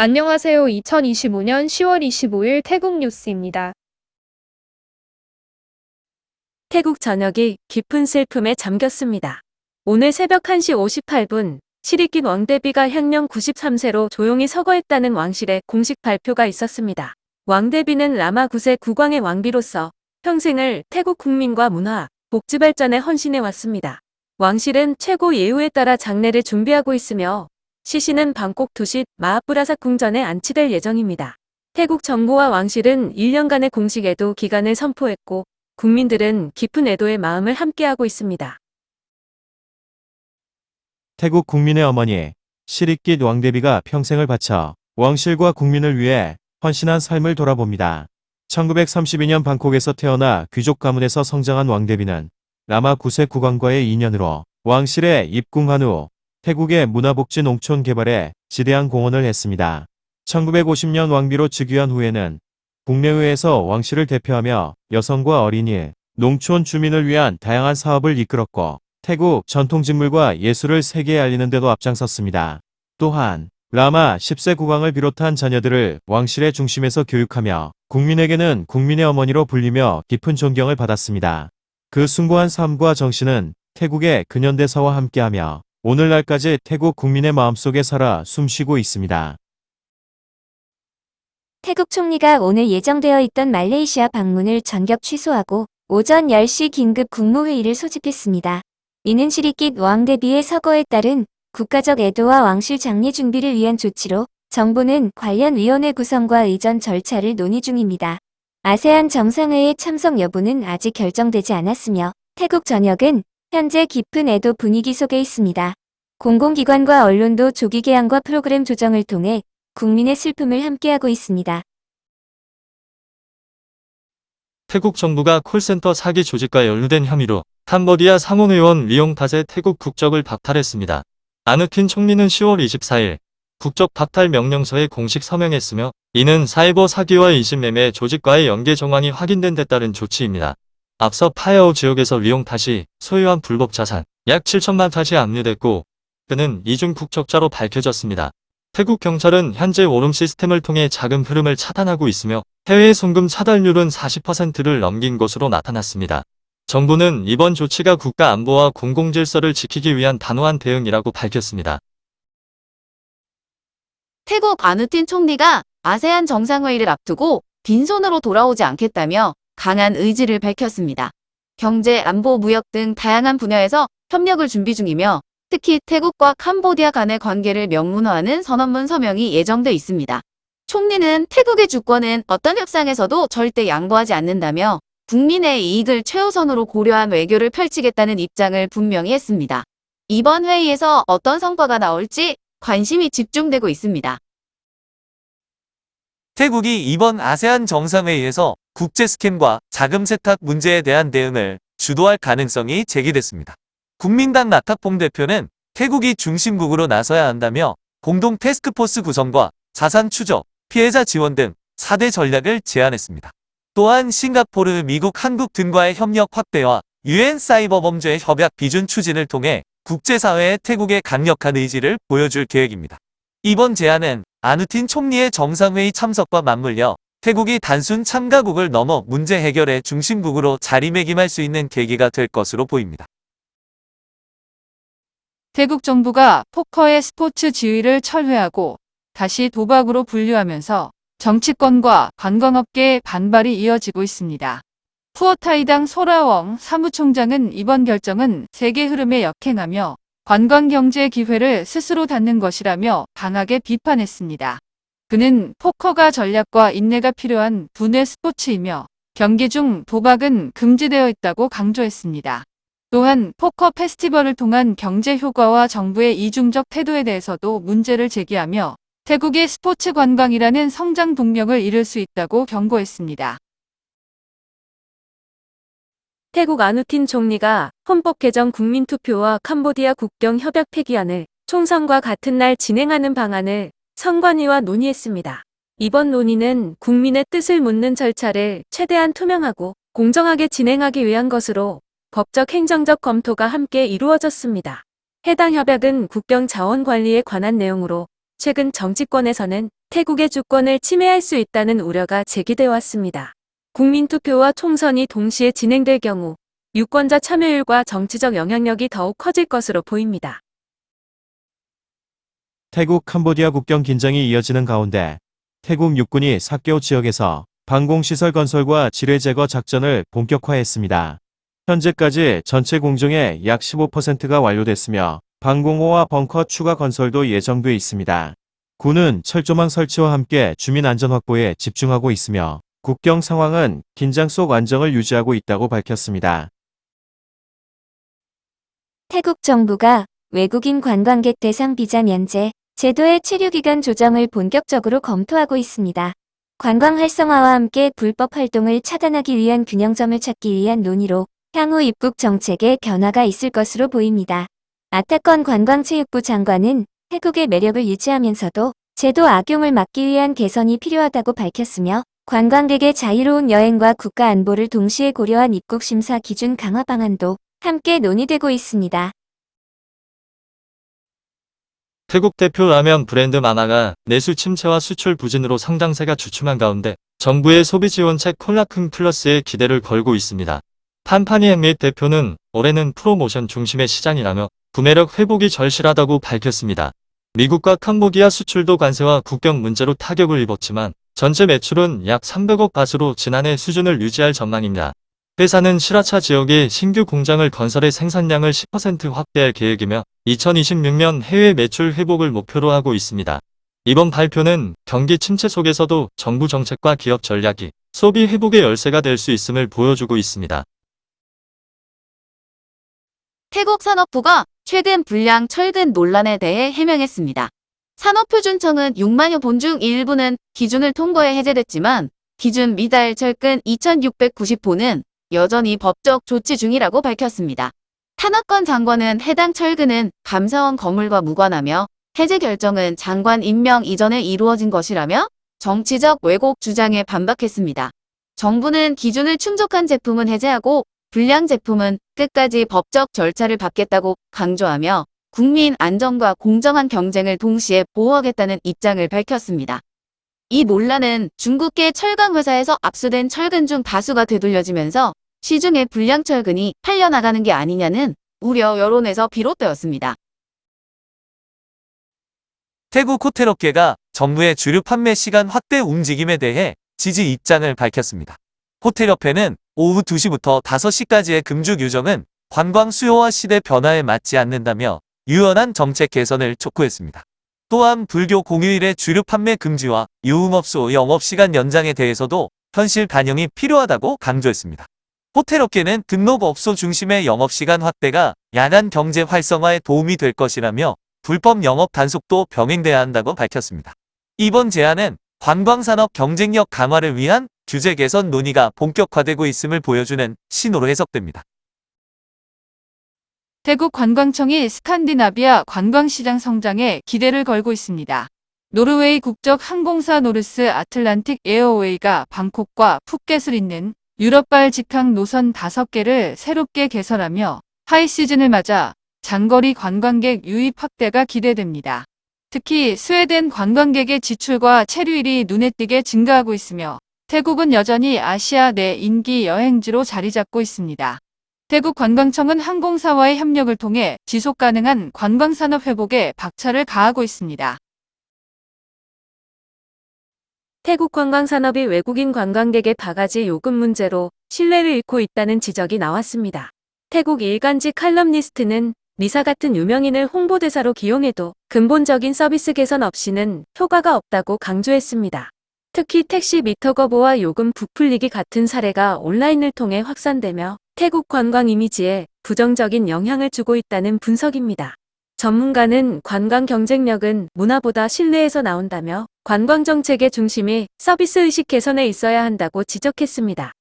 안녕하세요. 2025년 10월 25일 태국 뉴스입니다. 태국 전역이 깊은 슬픔에 잠겼습니다. 오늘 새벽 1시 58분 시리깃 왕대비가 향년 93세로 조용히 서거했다는 왕실의 공식 발표가 있었습니다. 왕대비는 라마 9세 국왕의 왕비로서 평생을 태국 국민과 문화, 복지 발전에 헌신해 왔습니다. 왕실은 최고 예우에 따라 장례를 준비하고 있으며 시신은 방콕 두sit 마하프라사 궁전에 안치될 예정입니다. 태국 정부와 왕실은 1년간의 공식 애도 기간을 선포했고 국민들은 깊은 애도의 마음을 함께하고 있습니다. 태국 국민의 어머니 시리깃 왕대비가 평생을 바쳐 왕실과 국민을 위해 헌신한 삶을 돌아봅니다. 1932년 방콕에서 태어나 귀족 가문에서 성장한 왕대비는 라마 9세 국왕과의 인연으로 왕실에 입궁한 후 태국의 문화복지 농촌 개발에 지대한 공헌을 했습니다. 1950년 왕비로 즉위한 후에는 국내의회에서 왕실을 대표하며 여성과 어린이, 농촌 주민을 위한 다양한 사업을 이끌었고 태국 전통직물과 예술을 세계에 알리는 데도 앞장섰습니다. 또한 라마 10세 국왕을 비롯한 자녀들을 왕실의 중심에서 교육하며 국민에게는 국민의 어머니로 불리며 깊은 존경을 받았습니다. 그 숭고한 삶과 정신은 태국의 근현대사와 함께하며 오늘날까지 태국 국민의 마음속에 살아 숨쉬고 있습니다. 태국 총리가 오늘 예정되어 있던 말레이시아 방문을 전격 취소하고 오전 10시 긴급 국무회의를 소집했습니다. 이는 시리깃 왕대비의 서거에 따른 국가적 애도와 왕실 장례 준비를 위한 조치로 정부는 관련 위원회 구성과 의전 절차를 논의 중입니다. 아세안 정상회의 참석 여부는 아직 결정되지 않았으며 태국 전역은 현재 깊은 애도 분위기 속에 있습니다. 공공기관과 언론도 조기 개항과 프로그램 조정을 통해 국민의 슬픔을 함께하고 있습니다. 태국 정부가 콜센터 사기 조직과 연루된 혐의로 캄보디아 상원의원 리용 탓에 태국 국적을 박탈했습니다. 아누틴 총리는 10월 24일 국적 박탈 명령서에 공식 서명했으며 이는 사이버 사기와 인신매매 조직과의 연계 정황이 확인된 데 따른 조치입니다. 앞서 파야오 지역에서 리용 탓이 소유한 불법 자산 약 7천만 탓이 압류됐고 그는 이중 국적자로 밝혀졌습니다. 태국 경찰은 현재 오름 시스템을 통해 자금 흐름을 차단하고 있으며 해외 송금 차단율은 40%를 넘긴 것으로 나타났습니다. 정부는 이번 조치가 국가 안보와 공공질서를 지키기 위한 단호한 대응이라고 밝혔습니다. 태국 아누틴 총리가 아세안 정상회의를 앞두고 빈손으로 돌아오지 않겠다며 강한 의지를 밝혔습니다. 경제, 안보, 무역 등 다양한 분야에서 협력을 준비 중이며 특히 태국과 캄보디아 간의 관계를 명문화하는 선언문 서명이 예정돼 있습니다. 총리는 태국의 주권은 어떤 협상에서도 절대 양보하지 않는다며 국민의 이익을 최우선으로 고려한 외교를 펼치겠다는 입장을 분명히 했습니다. 이번 회의에서 어떤 성과가 나올지 관심이 집중되고 있습니다. 태국이 이번 아세안 정상회의에서 국제 스캠과 자금 세탁 문제에 대한 대응을 주도할 가능성이 제기됐습니다. 국민당 나탁봉 대표는 태국이 중심국으로 나서야 한다며 공동 태스크포스 구성과 자산 추적, 피해자 지원 등 4대 전략을 제안했습니다. 또한 싱가포르, 미국, 한국 등과의 협력 확대와 UN 사이버 범죄 협약 비준 추진을 통해 국제사회에 태국의 강력한 의지를 보여줄 계획입니다. 이번 제안은 아누틴 총리의 정상회의 참석과 맞물려 태국이 단순 참가국을 넘어 문제 해결의 중심국으로 자리매김할 수 있는 계기가 될 것으로 보입니다. 태국 정부가 포커의 스포츠 지위를 철회하고 다시 도박으로 분류하면서 정치권과 관광업계의 반발이 이어지고 있습니다. 푸어타이당 소라웡 사무총장은 이번 결정은 세계 흐름에 역행하며 관광경제 기회를 스스로 닫는 것이라며 강하게 비판했습니다. 그는 포커가 전략과 인내가 필요한 분해 스포츠이며 경기 중 도박은 금지되어 있다고 강조했습니다. 또한 포커 페스티벌을 통한 경제 효과와 정부의 이중적 태도에 대해서도 문제를 제기하며 태국의 스포츠 관광이라는 성장 동력을 잃을 수 있다고 경고했습니다. 태국 아누틴 총리가 헌법 개정 국민투표와 캄보디아 국경 협약 폐기안을 총선과 같은 날 진행하는 방안을 선관위와 논의했습니다. 이번 논의는 국민의 뜻을 묻는 절차를 최대한 투명하고 공정하게 진행하기 위한 것으로 법적 행정적 검토가 함께 이루어졌습니다. 해당 협약은 국경 자원 관리에 관한 내용으로 최근 정치권에서는 태국의 주권을 침해할 수 있다는 우려가 제기돼 왔습니다. 국민투표와 총선이 동시에 진행될 경우 유권자 참여율과 정치적 영향력이 더욱 커질 것으로 보입니다. 태국 캄보디아 국경 긴장이 이어지는 가운데 태국 육군이 사케오 지역에서 방공시설 건설과 지뢰 제거 작전을 본격화했습니다. 현재까지 전체 공정의 약 15%가 완료됐으며 방공호와 벙커 추가 건설도 예정돼 있습니다. 군은 철조망 설치와 함께 주민 안전 확보에 집중하고 있으며 국경 상황은 긴장 속 안정을 유지하고 있다고 밝혔습니다. 태국 정부가 외국인 관광객 대상 비자 면제 제도의 체류기간 조정을 본격적으로 검토하고 있습니다. 관광 활성화와 함께 불법 활동을 차단하기 위한 균형점을 찾기 위한 논의로 향후 입국 정책에 변화가 있을 것으로 보입니다. 아타건 관광체육부 장관은 태국의 매력을 유지하면서도 제도 악용을 막기 위한 개선이 필요하다고 밝혔으며 관광객의 자유로운 여행과 국가 안보를 동시에 고려한 입국 심사 기준 강화 방안도 함께 논의되고 있습니다. 태국 대표 라면 브랜드 마나가 내수 침체와 수출 부진으로 성장세가 주춤한 가운데 정부의 소비 지원책 콜라큰 플러스에 기대를 걸고 있습니다. 판파니 햄릿 대표는 올해는 프로모션 중심의 시장이라며 구매력 회복이 절실하다고 밝혔습니다. 미국과 캄보디아 수출도 관세와 국경 문제로 타격을 입었지만 전체 매출은 약 300억 바트로 지난해 수준을 유지할 전망입니다. 회사는 시라차 지역에 신규 공장을 건설해 생산량을 10% 확대할 계획이며 2026년 해외 매출 회복을 목표로 하고 있습니다. 이번 발표는 경기 침체 속에서도 정부 정책과 기업 전략이 소비 회복의 열쇠가 될 수 있음을 보여주고 있습니다. 태국 산업부가 최근 불량 철근 논란에 대해 해명했습니다. 산업표준청은 6만여 본 중 일부는 기준을 통과해 해제됐지만 기준 미달 철근 2690본은 여전히 법적 조치 중이라고 밝혔습니다. 탄압권 장관은 해당 철근은 감사원 건물과 무관하며 해제 결정은 장관 임명 이전에 이루어진 것이라며 정치적 왜곡 주장에 반박했습니다. 정부는 기준을 충족한 제품은 해제하고 불량 제품은 끝까지 법적 절차를 밟겠다고 강조하며 국민 안전과 공정한 경쟁을 동시에 보호하겠다는 입장을 밝혔습니다. 이 논란은 중국계 철강 회사에서 압수된 철근 중 다수가 되돌려지면서 시중에 불량 철근이 팔려나가는 게 아니냐는 우려 여론에서 비롯되었습니다. 태국 호텔업계가 정부의 주류 판매 시간 확대 움직임에 대해 지지 입장을 밝혔습니다. 호텔협회는 오후 2시부터 5시까지의 금주 규정은 관광 수요와 시대 변화에 맞지 않는다며 유연한 정책 개선을 촉구했습니다. 또한 불교 공휴일의 주류 판매 금지와 유흥업소 영업시간 연장에 대해서도 현실 반영이 필요하다고 강조했습니다. 호텔업계는 등록업소 중심의 영업시간 확대가 야간 경제 활성화에 도움이 될 것이라며 불법 영업 단속도 병행돼야 한다고 밝혔습니다. 이번 제안은 관광산업 경쟁력 강화를 위한 규제 개선 논의가 본격화되고 있음을 보여주는 신호로 해석됩니다. 태국 관광청이 스칸디나비아 관광시장 성장에 기대를 걸고 있습니다. 노르웨이 국적 항공사 노르스 아틀란틱 에어웨이가 방콕과 푸켓을 잇는 유럽발 직항 노선 5개를 새롭게 개설하며 하이시즌을 맞아 장거리 관광객 유입 확대가 기대됩니다. 특히 스웨덴 관광객의 지출과 체류일이 눈에 띄게 증가하고 있으며 태국은 여전히 아시아 내 인기 여행지로 자리 잡고 있습니다. 태국 관광청은 항공사와의 협력을 통해 지속 가능한 관광산업 회복에 박차를 가하고 있습니다. 태국 관광산업이 외국인 관광객의 바가지 요금 문제로 신뢰를 잃고 있다는 지적이 나왔습니다. 태국 일간지 칼럼니스트는 리사 같은 유명인을 홍보대사로 기용해도 근본적인 서비스 개선 없이는 효과가 없다고 강조했습니다. 특히 택시 미터 거부와 요금 부풀리기 같은 사례가 온라인을 통해 확산되며 태국 관광 이미지에 부정적인 영향을 주고 있다는 분석입니다. 전문가는 관광 경쟁력은 문화보다 신뢰에서 나온다며 관광 정책의 중심이 서비스 의식 개선에 있어야 한다고 지적했습니다.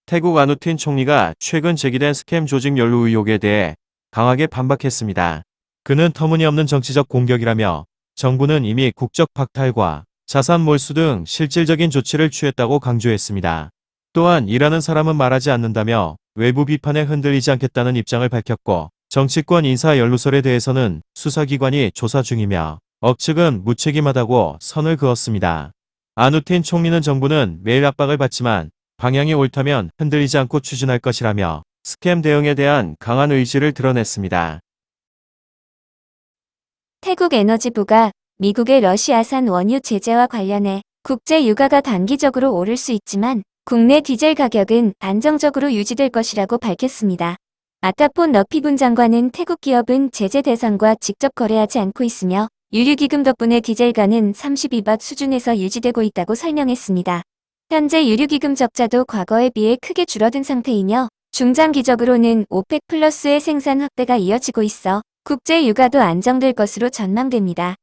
태국 아누틴 총리가 최근 제기된 스캠 조직 연루 의혹에 대해 강하게 반박했습니다. 그는 터무니없는 정치적 공격이라며 정부는 이미 국적 박탈과 자산 몰수 등 실질적인 조치를 취했다고 강조했습니다. 또한 일하는 사람은 말하지 않는다며 외부 비판에 흔들리지 않겠다는 입장을 밝혔고 정치권 인사 연루설에 대해서는 수사기관이 조사 중이며 억측은 무책임하다고 선을 그었습니다. 아누틴 총리는 정부는 매일 압박을 받지만 방향이 옳다면 흔들리지 않고 추진할 것이라며 스캠 대응에 대한 강한 의지를 드러냈습니다. 태국 에너지부가 미국의 러시아산 원유 제재와 관련해 국제 유가가 단기적으로 오를 수 있지만 국내 디젤 가격은 안정적으로 유지될 것이라고 밝혔습니다. 아타폰 너피분 장관은 태국 기업은 제재 대상과 직접 거래하지 않고 있으며 유류기금 덕분에 디젤가는 32밭 수준에서 유지되고 있다고 설명했습니다. 현재 유류기금 적자도 과거에 비해 크게 줄어든 상태이며 중장기적으로는 오펙 플러스의 생산 확대가 이어지고 있어 국제 유가도 안정될 것으로 전망됩니다.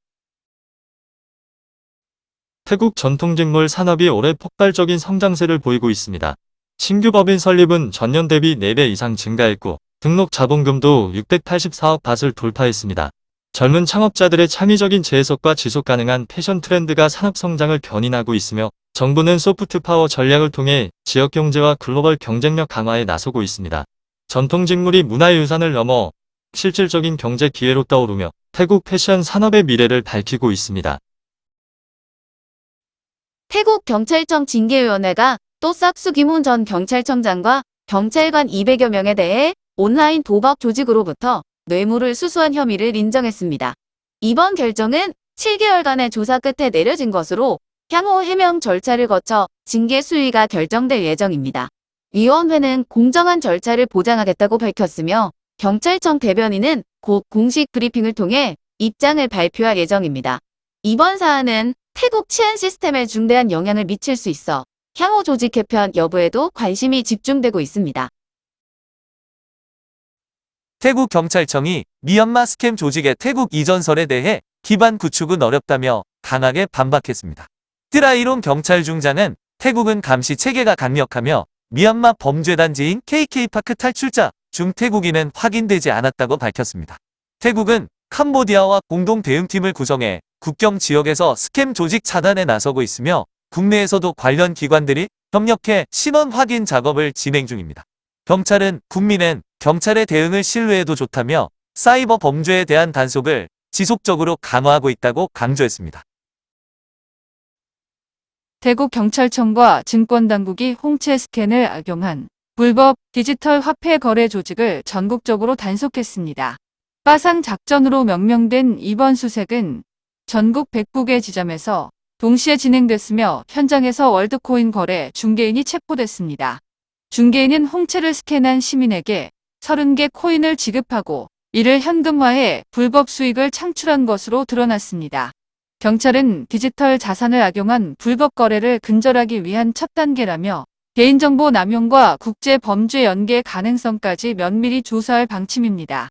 태국 전통직물 산업이 올해 폭발적인 성장세를 보이고 있습니다. 신규 법인 설립은 전년 대비 4배 이상 증가했고 등록 자본금도 684억 밭을 돌파했습니다. 젊은 창업자들의 창의적인 재해석과 지속 가능한 패션 트렌드가 산업 성장을 견인하고 있으며 정부는 소프트 파워 전략을 통해 지역 경제와 글로벌 경쟁력 강화에 나서고 있습니다. 전통직물이 문화유산을 넘어 실질적인 경제 기회로 떠오르며 태국 패션 산업의 미래를 밝히고 있습니다. 태국 경찰청 징계위원회가 또 싹수기문 전 경찰청장과 경찰관 200여 명에 대해 온라인 도박 조직으로부터 뇌물을 수수한 혐의를 인정했습니다. 이번 결정은 7개월간의 조사 끝에 내려진 것으로 향후 해명 절차를 거쳐 징계 수위가 결정될 예정입니다. 위원회는 공정한 절차를 보장하겠다고 밝혔으며 경찰청 대변인은 곧 공식 브리핑을 통해 입장을 발표할 예정입니다. 이번 사안은 태국 치안 시스템에 중대한 영향을 미칠 수 있어 향후 조직 개편 여부에도 관심이 집중되고 있습니다. 태국 경찰청이 미얀마 스캠 조직의 태국 이전설에 대해 기반 구축은 어렵다며 강하게 반박했습니다. 트라이론 경찰중장은 태국은 감시 체계가 강력하며 미얀마 범죄단지인 KK파크 탈출자 중 태국인은 확인되지 않았다고 밝혔습니다. 태국은 캄보디아와 공동 대응팀을 구성해 국경 지역에서 스캠 조직 차단에 나서고 있으며 국내에서도 관련 기관들이 협력해 신원 확인 작업을 진행 중입니다. 경찰은 국민은 경찰의 대응을 신뢰해도 좋다며 사이버 범죄에 대한 단속을 지속적으로 강화하고 있다고 강조했습니다. 태국 경찰청과 증권당국이 홍채 스캔을 악용한 불법 디지털 화폐 거래 조직을 전국적으로 단속했습니다. 빠상 작전으로 명명된 이번 수색은 전국 109개 지점에서 동시에 진행됐으며 현장에서 월드코인 거래 중개인이 체포됐습니다. 중개인은 홍채를 스캔한 시민에게 30개 코인을 지급하고 이를 현금화해 불법 수익을 창출한 것으로 드러났습니다. 경찰은 디지털 자산을 악용한 불법 거래를 근절하기 위한 첫 단계라며 개인정보 남용과 국제 범죄 연계 가능성까지 면밀히 조사할 방침입니다.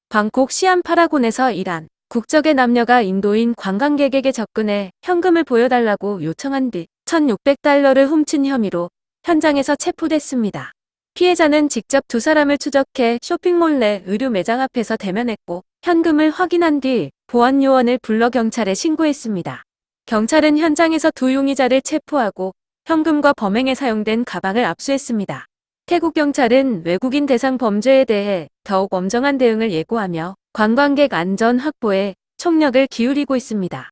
방콕 시안 파라곤에서 일한 국적의 남녀가 인도인 관광객에게 접근해 현금을 보여달라고 요청한 뒤 1,600달러를 훔친 혐의로 현장에서 체포됐습니다. 피해자는 직접 두 사람을 추적해 쇼핑몰 내 의류 매장 앞에서 대면했고 현금을 확인한 뒤 보안 요원을 불러 경찰에 신고했습니다. 경찰은 현장에서 두 용의자를 체포하고 현금과 범행에 사용된 가방을 압수했습니다. 태국 경찰은 외국인 대상 범죄에 대해 더욱 엄정한 대응을 예고하며 관광객 안전 확보에 총력을 기울이고 있습니다.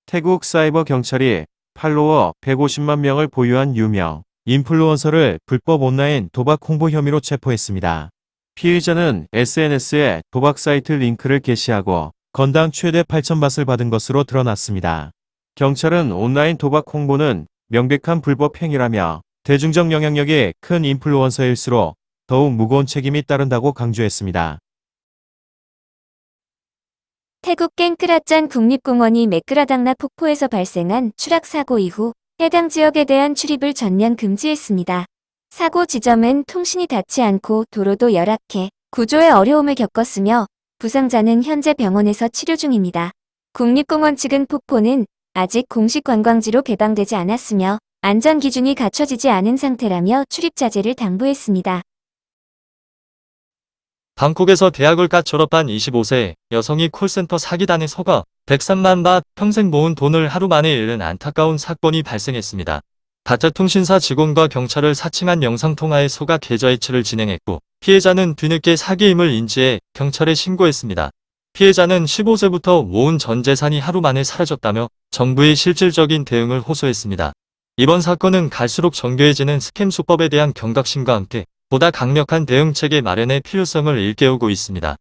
태국 사이버 경찰이 팔로워 150만 명을 보유한 유명 인플루언서를 불법 온라인 도박 홍보 혐의로 체포했습니다. 피의자는 SNS에 도박 사이트 링크를 게시하고 건당 최대 8,000밭을 받은 것으로 드러났습니다. 경찰은 온라인 도박 홍보는 명백한 불법 행위라며 대중적 영향력이 큰 인플루언서일수록 더욱 무거운 책임이 따른다고 강조했습니다. 태국 깽크라짠 국립공원이 매크라당나 폭포에서 발생한 추락 사고 이후 해당 지역에 대한 출입을 전면 금지했습니다. 사고 지점은 통신이 닿지 않고 도로도 열악해 구조에 어려움을 겪었으며 부상자는 현재 병원에서 치료 중입니다. 국립공원 측은 폭포는 아직 공식 관광지로 개방되지 않았으며 안전 기준이 갖춰지지 않은 상태라며 출입 자제를 당부했습니다. 방콕에서 대학을 갓 졸업한 25세 여성이 콜센터 사기단에 속아 103만 바 평생 모은 돈을 하루 만에 잃는 안타까운 사건이 발생했습니다. 가짜통신사 직원과 경찰을 사칭한 영상통화에 속아 계좌이체를 진행했고 피해자는 뒤늦게 사기임을 인지해 경찰에 신고했습니다. 피해자는 15세부터 모은 전 재산이 하루 만에 사라졌다며 정부의 실질적인 대응을 호소했습니다. 이번 사건은 갈수록 정교해지는 스캠 수법에 대한 경각심과 함께 보다 강력한 대응체계 마련의 필요성을 일깨우고 있습니다.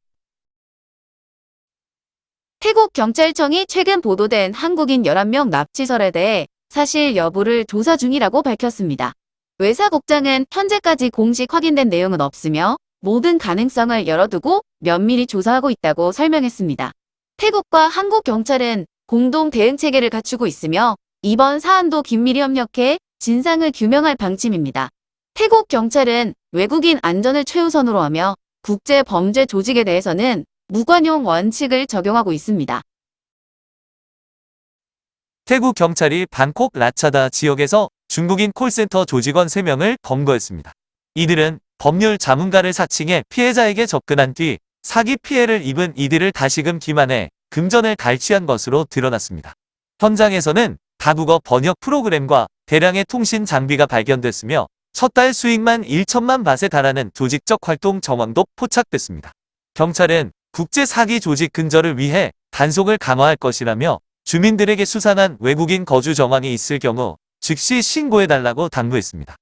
태국 경찰청이 최근 보도된 한국인 11명 납치설에 대해 사실 여부를 조사 중이라고 밝혔습니다. 외사국장은 현재까지 공식 확인된 내용은 없으며 모든 가능성을 열어두고 면밀히 조사하고 있다고 설명했습니다. 태국과 한국 경찰은 공동 대응 체계를 갖추고 있으며 이번 사안도 긴밀히 협력해 진상을 규명할 방침입니다. 태국 경찰은 외국인 안전을 최우선으로 하며 국제 범죄 조직에 대해서는 무관용 원칙을 적용하고 있습니다. 태국 경찰이 방콕 라차다 지역에서 중국인 콜센터 조직원 3명을 검거했습니다. 이들은 법률 자문가를 사칭해 피해자에게 접근한 뒤 사기 피해를 입은 이들을 다시금 기만해 금전을 갈취한 것으로 드러났습니다. 현장에서는 다국어 번역 프로그램과 대량의 통신 장비가 발견됐으며 첫 달 수익만 1천만 밧에 달하는 조직적 활동 정황도 포착됐습니다. 경찰은 국제 사기 조직 근절을 위해 단속을 강화할 것이라며 주민들에게 수상한 외국인 거주 정황이 있을 경우 즉시 신고해달라고 당부했습니다.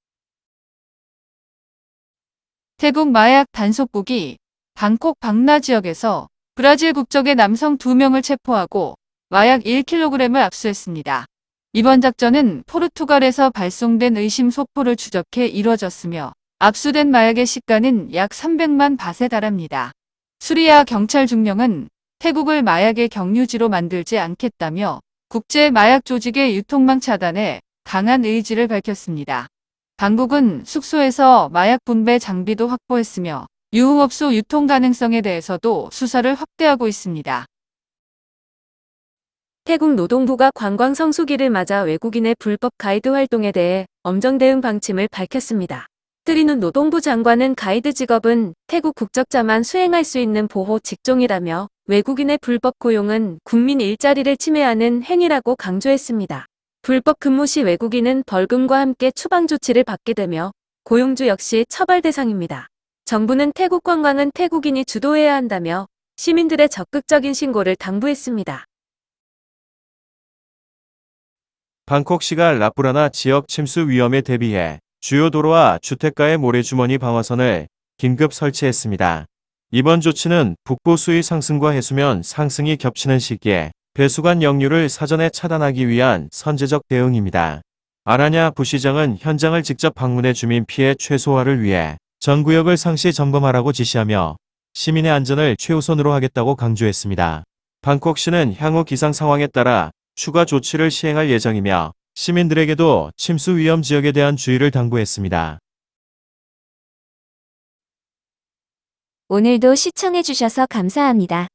태국 마약 단속국이 방콕 방나 지역에서 브라질 국적의 남성 2명을 체포하고 마약 1kg을 압수했습니다. 이번 작전은 포르투갈에서 발송된 의심 소포를 추적해 이루어졌으며 압수된 마약의 시가는 약 300만 밧에 달합니다. 수리아 경찰 중령은 태국을 마약의 경유지로 만들지 않겠다며 국제 마약 조직의 유통망 차단에 강한 의지를 밝혔습니다. 당국은 숙소에서 마약 분배 장비도 확보했으며 유흥업소 유통 가능성에 대해서도 수사를 확대하고 있습니다. 태국 노동부가 관광 성수기를 맞아 외국인의 불법 가이드 활동에 대해 엄정 대응 방침을 밝혔습니다. 트리눈 노동부 장관은 가이드 직업은 태국 국적자만 수행할 수 있는 보호 직종이라며 외국인의 불법 고용은 국민 일자리를 침해하는 행위라고 강조했습니다. 불법 근무 시 외국인은 벌금과 함께 추방 조치를 받게 되며 고용주 역시 처벌 대상입니다. 정부는 태국 관광은 태국인이 주도해야 한다며 시민들의 적극적인 신고를 당부했습니다. 방콕시가 라프라나 지역 침수 위험에 대비해 주요 도로와 주택가의 모래주머니 방화선을 긴급 설치했습니다. 이번 조치는 북부 수위 상승과 해수면 상승이 겹치는 시기에 배수관 역류를 사전에 차단하기 위한 선제적 대응입니다. 아라냐 부시장은 현장을 직접 방문해 주민 피해 최소화를 위해 전 구역을 상시 점검하라고 지시하며 시민의 안전을 최우선으로 하겠다고 강조했습니다. 방콕시는 향후 기상 상황에 따라 추가 조치를 시행할 예정이며 시민들에게도 침수 위험 지역에 대한 주의를 당부했습니다. 오늘도 시청해주셔서 감사합니다.